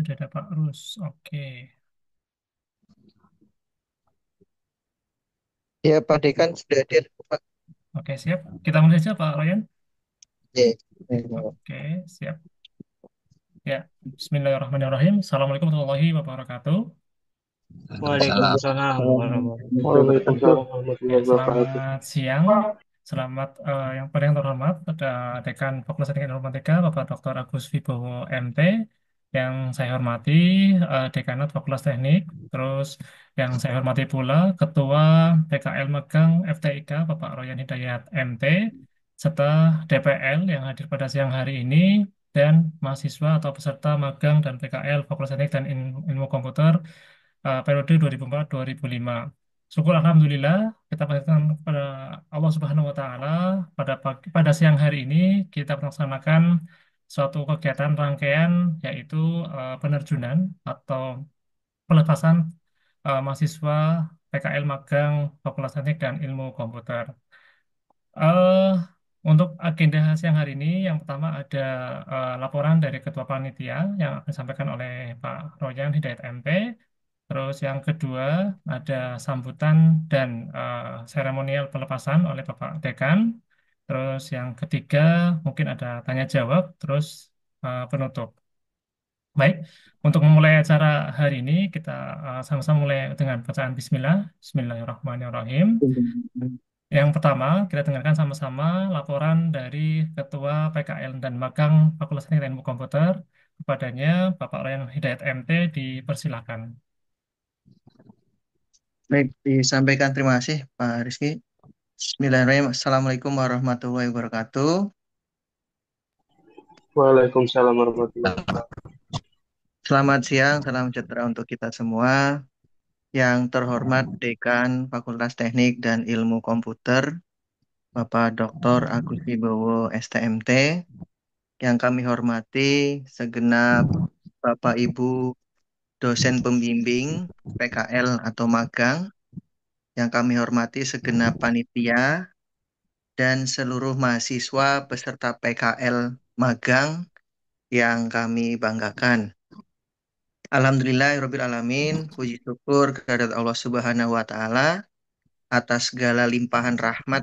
Sudah ada Pak Rus. Oke. Ya, Pak Dekan sudah hadir, Pak. Oke, siap. Kita mulai saja, Pak Royan. Ya. Oke, siap. Ya, Bismillahirrahmanirrahim. Assalamualaikum warahmatullahi wabarakatuh. Waalaikumsalam warahmatullahi Waalaikumsalam Ya, warahmatullahi wabarakatuh. selamat siang. Selamat yang paling terhormat pada Dekan Fakultas Teknik Informatika, Bapak Dr. Agus Wibowo MT, yang saya hormati Dekanat Fakultas Teknik, terus yang saya hormati pula Ketua PKL Megang FTIK, Bapak Royan Hidayat MT, serta DPL yang hadir pada siang hari ini, dan mahasiswa atau peserta magang dan PKL Fakultas Teknik dan Ilmu Komputer periode 2004-2005. Syukur Alhamdulillah kita panjatkan kepada Allah Subhanahu wa Ta'ala pada siang hari ini kita melaksanakan suatu kegiatan rangkaian yaitu penerjunan atau pelepasan mahasiswa PKL Magang Fakultas Teknik dan Ilmu Komputer. eh untuk agenda siang hari ini, yang pertama ada laporan dari Ketua Panitia yang akan disampaikan oleh Pak Royan Hidayat MP. Terus yang kedua ada sambutan dan seremonial pelepasan oleh Bapak Dekan. Terus yang ketiga mungkin ada tanya jawab, terus penutup. Baik, untuk memulai acara hari ini kita sama-sama mulai dengan bacaan Bismillah. Bismillahirrahmanirrahim. Yang pertama, kita dengarkan sama-sama laporan dari Ketua PKL dan Magang Fakultas Teknik dan Ilmu Komputer. Kepadanya, Bapak Ryan Hidayat MT, dipersilakan. Baik, disampaikan terima kasih, Pak Rizky. Bismillahirrahmanirrahim. Assalamualaikum warahmatullahi wabarakatuh. Waalaikumsalam warahmatullahi wabarakatuh. Selamat siang, salam sejahtera untuk kita semua. Yang terhormat Dekan Fakultas Teknik dan Ilmu Komputer, Bapak Dr. Agus Wibowo STMT. Yang kami hormati segenap Bapak Ibu dosen pembimbing PKL atau magang. Yang kami hormati segenap panitia dan seluruh mahasiswa peserta PKL magang yang kami banggakan. Alhamdulillahirabbil alamin, puji syukur kehadirat Allah Subhanahu wa taala atas segala limpahan rahmat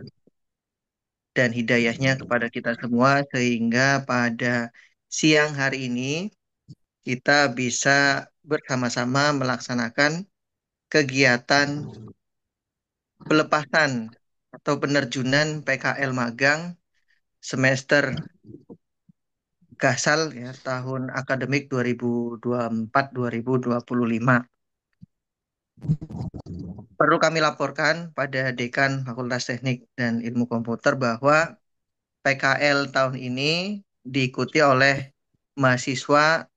dan hidayahnya kepada kita semua sehingga pada siang hari ini kita bisa bersama-sama melaksanakan kegiatan pelepasan atau penerjunan PKL magang semester Gasal ya tahun akademik 2024-2025. Perlu kami laporkan pada Dekan Fakultas Teknik dan Ilmu Komputer bahwa PKL tahun ini diikuti oleh mahasiswa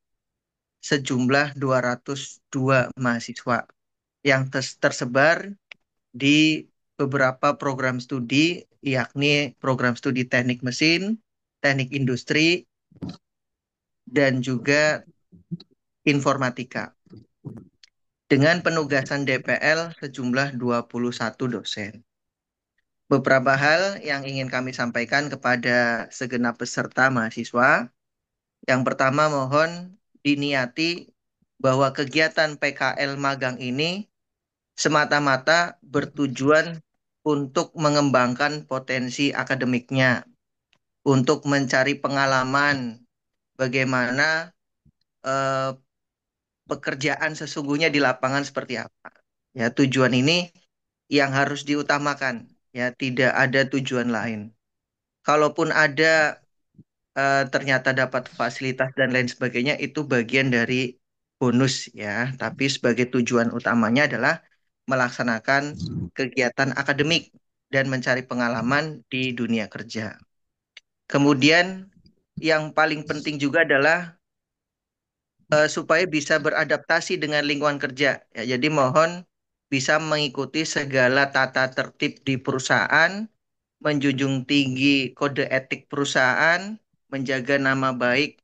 sejumlah 202 mahasiswa yang tersebar di beberapa program studi, yakni program studi teknik mesin, teknik industri, dan juga informatika. Dengan penugasan DPL sejumlah 21 dosen. Beberapa hal yang ingin kami sampaikan kepada segenap peserta mahasiswa. Yang pertama, mohon diniati bahwa kegiatan PKL magang ini semata-mata bertujuan untuk mengembangkan potensi akademiknya, untuk mencari pengalaman bagaimana eh, pekerjaan sesungguhnya di lapangan seperti apa. Ya, tujuan ini yang harus diutamakan, ya, tidak ada tujuan lain. Kalaupun ada ternyata dapat fasilitas dan lain sebagainya, itu bagian dari bonus ya. Tapi sebagai tujuan utamanya adalah melaksanakan kegiatan akademik dan mencari pengalaman di dunia kerja. Kemudian yang paling penting juga adalah supaya bisa beradaptasi dengan lingkungan kerja. Ya, jadi mohon bisa mengikuti segala tata tertib di perusahaan, menjunjung tinggi kode etik perusahaan, menjaga nama baik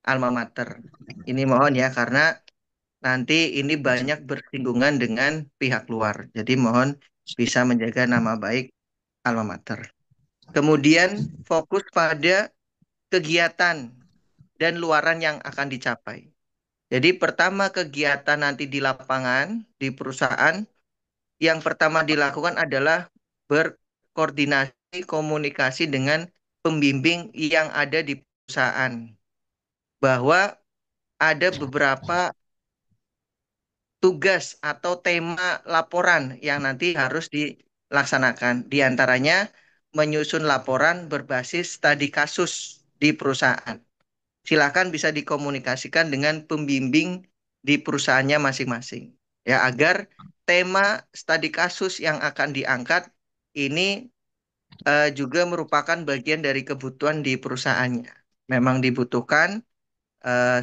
alma mater. Ini mohon ya, karena nanti ini banyak bersinggungan dengan pihak luar. Jadi mohon bisa menjaga nama baik alma mater. Kemudian fokus pada kegiatan dan luaran yang akan dicapai. Jadi pertama kegiatan nanti di lapangan, di perusahaan, yang pertama dilakukan adalah berkoordinasi komunikasi dengan pembimbing yang ada di perusahaan. Bahwa ada beberapa tugas atau tema laporan yang nanti harus dilaksanakan. Di antaranya menyusun laporan berbasis studi kasus di perusahaan. Silakan bisa dikomunikasikan dengan pembimbing di perusahaannya masing-masing. Ya, agar tema studi kasus yang akan diangkat ini juga merupakan bagian dari kebutuhan di perusahaannya. Memang dibutuhkan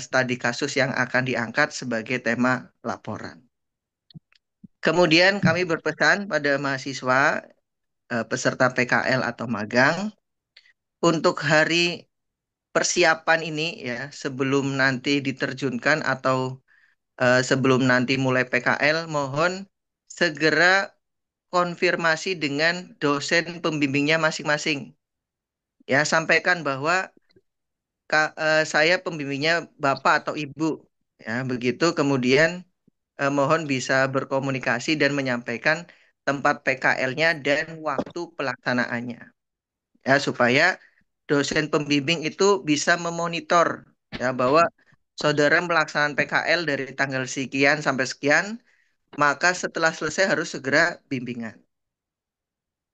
studi kasus yang akan diangkat sebagai tema laporan. Kemudian kami berpesan pada mahasiswa peserta PKL atau magang untuk hari persiapan ini ya sebelum nanti diterjunkan atau sebelum nanti mulai PKL mohon segera konfirmasi dengan dosen pembimbingnya masing-masing. Ya, sampaikan bahwa saya pembimbingnya Bapak atau Ibu. Ya, begitu kemudian mohon bisa berkomunikasi dan menyampaikan tempat PKL-nya dan waktu pelaksanaannya. Ya, supaya dosen pembimbing itu bisa memonitor ya bahwa saudara melaksanakan PKL dari tanggal sekian sampai sekian, maka setelah selesai harus segera bimbingan.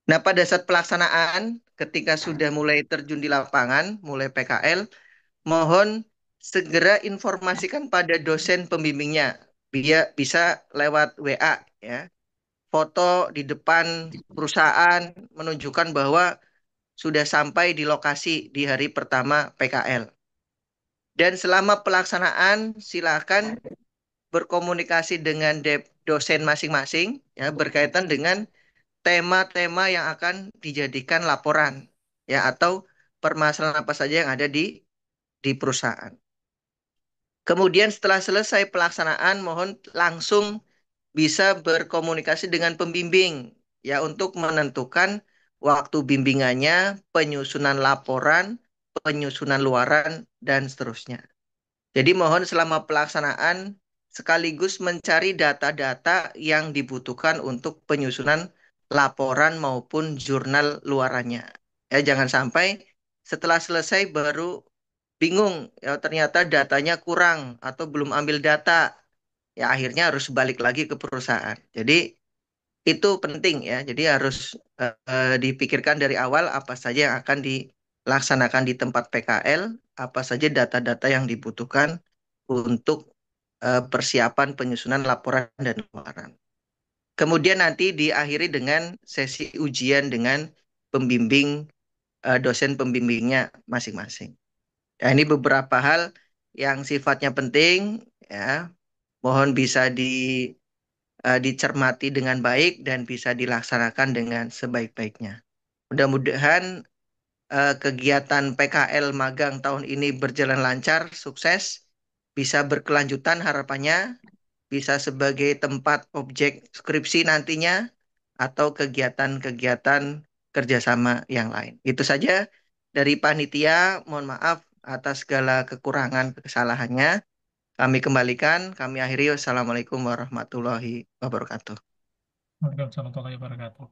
Nah, pada saat pelaksanaan ketika sudah mulai terjun di lapangan, mulai PKL, mohon segera informasikan pada dosen pembimbingnya. Dia bisa lewat WA ya. Foto di depan perusahaan menunjukkan bahwa sudah sampai di lokasi di hari pertama PKL. Dan selama pelaksanaan silakan berkomunikasi dengan dosen masing-masing ya berkaitan dengan tema-tema yang akan dijadikan laporan ya atau permasalahan apa saja yang ada di perusahaan. Kemudian setelah selesai pelaksanaan mohon langsung bisa berkomunikasi dengan pembimbing ya untuk menentukan waktu bimbingannya, penyusunan laporan, penyusunan luaran dan seterusnya. Jadi mohon selama pelaksanaan sekaligus mencari data-data yang dibutuhkan untuk penyusunan laporan maupun jurnal luarannya. Ya jangan sampai setelah selesai baru bingung ya ternyata datanya kurang atau belum ambil data. Ya akhirnya harus balik lagi ke perusahaan. Jadi itu penting ya. Jadi harus dipikirkan dari awal apa saja yang akan dilaksanakan di tempat PKL, apa saja data-data yang dibutuhkan untuk persiapan penyusunan laporan dan laporan. Kemudian nanti diakhiri dengan sesi ujian dengan pembimbing dosen pembimbingnya masing-masing. Nah, ini beberapa hal yang sifatnya penting ya. Mohon bisa dicermati dengan baik dan bisa dilaksanakan dengan sebaik-baiknya. Mudah-mudahan kegiatan PKL magang tahun ini berjalan lancar, sukses, bisa berkelanjutan harapannya, bisa sebagai tempat objek skripsi nantinya, atau kegiatan-kegiatan kerjasama yang lain. Itu saja dari panitia, mohon maaf atas segala kekurangan kesalahannya. Kami kembalikan, kami akhiri. Wassalamualaikum warahmatullahi wabarakatuh. Waalaikumsalam warahmatullahi wabarakatuh.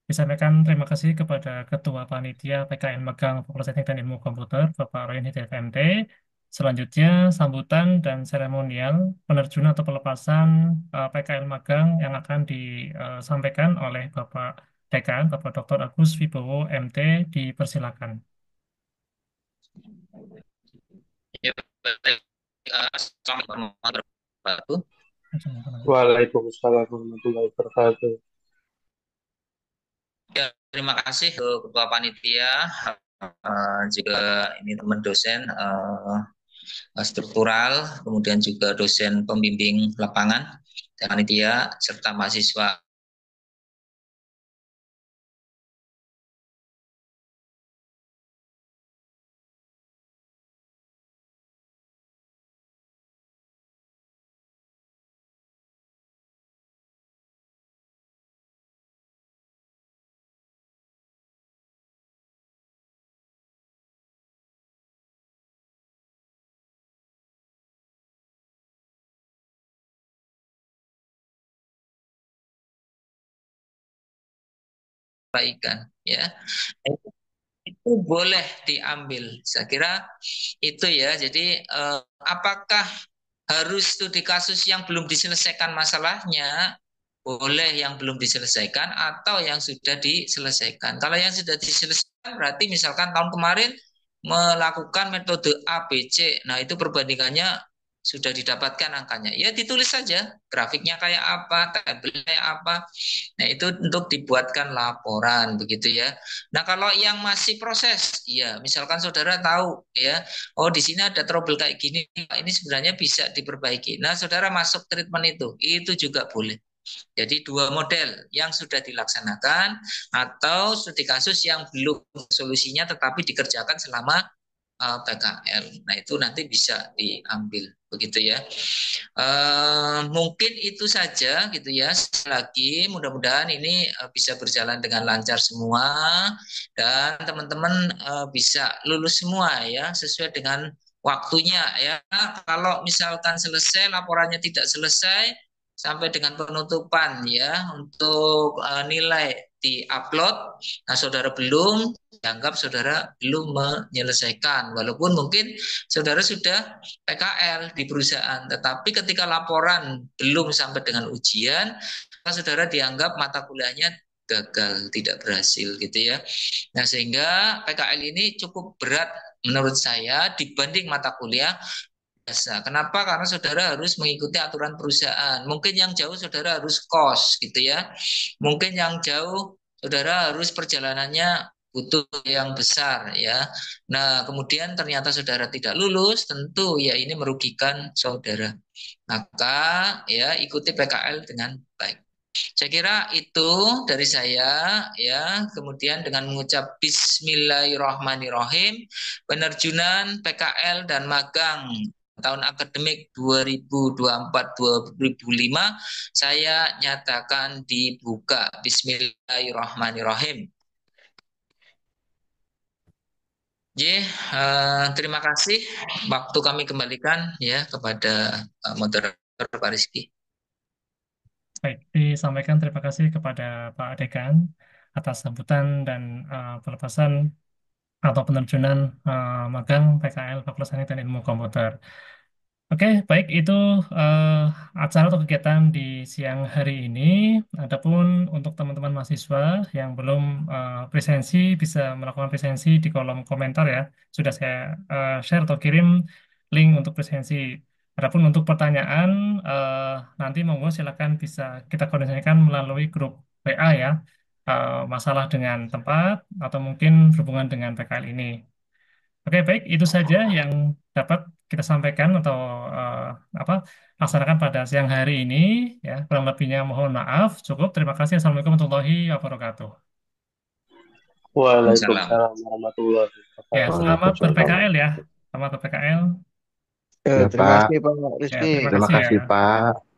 Disampaikan terima kasih kepada Ketua Panitia PKN Magang Fakultas Teknik dan Ilmu Komputer, Bapak Royan Hidayat MT. Selanjutnya, sambutan dan seremonial penerjunan atau pelepasan PKL Magang yang akan disampaikan oleh Bapak Dekan, Bapak Dr. Agus Wibowo MT, dipersilakan. Ya, baik. Assalamualaikum warahmatullahi wabarakatuh. Waalaikumsalam warahmatullahi wabarakatuh. Ya, terima kasih ke Ketua Panitia, juga ini teman dosen struktural, kemudian juga dosen pembimbing lapangan, dan panitia, serta mahasiswa perbaikan ya. Itu boleh diambil. Saya kira itu ya. Jadi apakah harus studi kasus yang belum diselesaikan masalahnya, boleh yang belum diselesaikan atau yang sudah diselesaikan. Kalau yang sudah diselesaikan berarti misalkan tahun kemarin melakukan metode A, B, C. Nah, itu perbandingannya sudah didapatkan angkanya. Ya ditulis saja grafiknya kayak apa, tabelnya kayak apa. Nah, itu untuk dibuatkan laporan begitu ya. Nah, kalau yang masih proses, ya misalkan saudara tahu ya, oh di sini ada trouble kayak gini, ini sebenarnya bisa diperbaiki. Nah, saudara masuk treatment itu juga boleh. Jadi dua model yang sudah dilaksanakan atau studi kasus yang belum solusinya tetapi dikerjakan selama PKL. Nah itu nanti bisa diambil begitu ya. Mungkin itu saja gitu ya. Sekali lagi mudah-mudahan ini bisa berjalan dengan lancar semua dan teman-teman bisa lulus semua ya sesuai dengan waktunya ya. Kalau misalkan selesai laporannya tidak selesai sampai dengan penutupan ya untuk nilai di-upload. Nah, saudara belum dianggap saudara belum menyelesaikan walaupun mungkin saudara sudah PKL di perusahaan tetapi ketika laporan belum sampai dengan ujian maka saudara dianggap mata kuliahnya gagal tidak berhasil gitu ya. Nah sehingga PKL ini cukup berat menurut saya dibanding mata kuliah biasa. Kenapa? Karena saudara harus mengikuti aturan perusahaan. Mungkin yang jauh saudara harus kos gitu ya. Mungkin yang jauh saudara harus perjalanannya butuh yang besar ya. Nah, kemudian ternyata saudara tidak lulus, tentu ya ini merugikan saudara. Maka ya ikuti PKL dengan baik. Saya kira itu dari saya ya. Kemudian dengan mengucap Bismillahirrahmanirrahim, penerjunan PKL dan magang tahun akademik 2024-2025 saya nyatakan dibuka. Bismillahirrahmanirrahim. Terima kasih. Waktu kami kembalikan ya kepada moderator Pak Rizky. Baik, disampaikan terima kasih kepada Pak Dekan atas sambutan dan pelepasan atau penerjunan magang PKL Fakultas Teknik dan Ilmu Komputer. Oke, baik itu acara atau kegiatan di siang hari ini. Adapun untuk teman-teman mahasiswa yang belum presensi bisa melakukan presensi di kolom komentar ya. Sudah saya share atau kirim link untuk presensi. Adapun untuk pertanyaan nanti monggo silakan bisa kita koordinasikan melalui grup WA ya. Masalah dengan tempat atau mungkin berhubungan dengan PKL ini. Oke, baik, itu saja yang dapat kita sampaikan atau eh, apa laksanakan pada siang hari ini. Ya, kurang lebihnya mohon maaf. Cukup. Terima kasih. Assalamualaikum warahmatullahi wabarakatuh. Salam. Waalaikumsalam warahmatullahi Ya, wabarakatuh. selamat Waalaikumsalam. ber-PKL ya. Selamat ber-PKL. Ya, Terima Pak. kasih Pak Ya, Rizky. terima Terima kasih ya. kasih, Pak.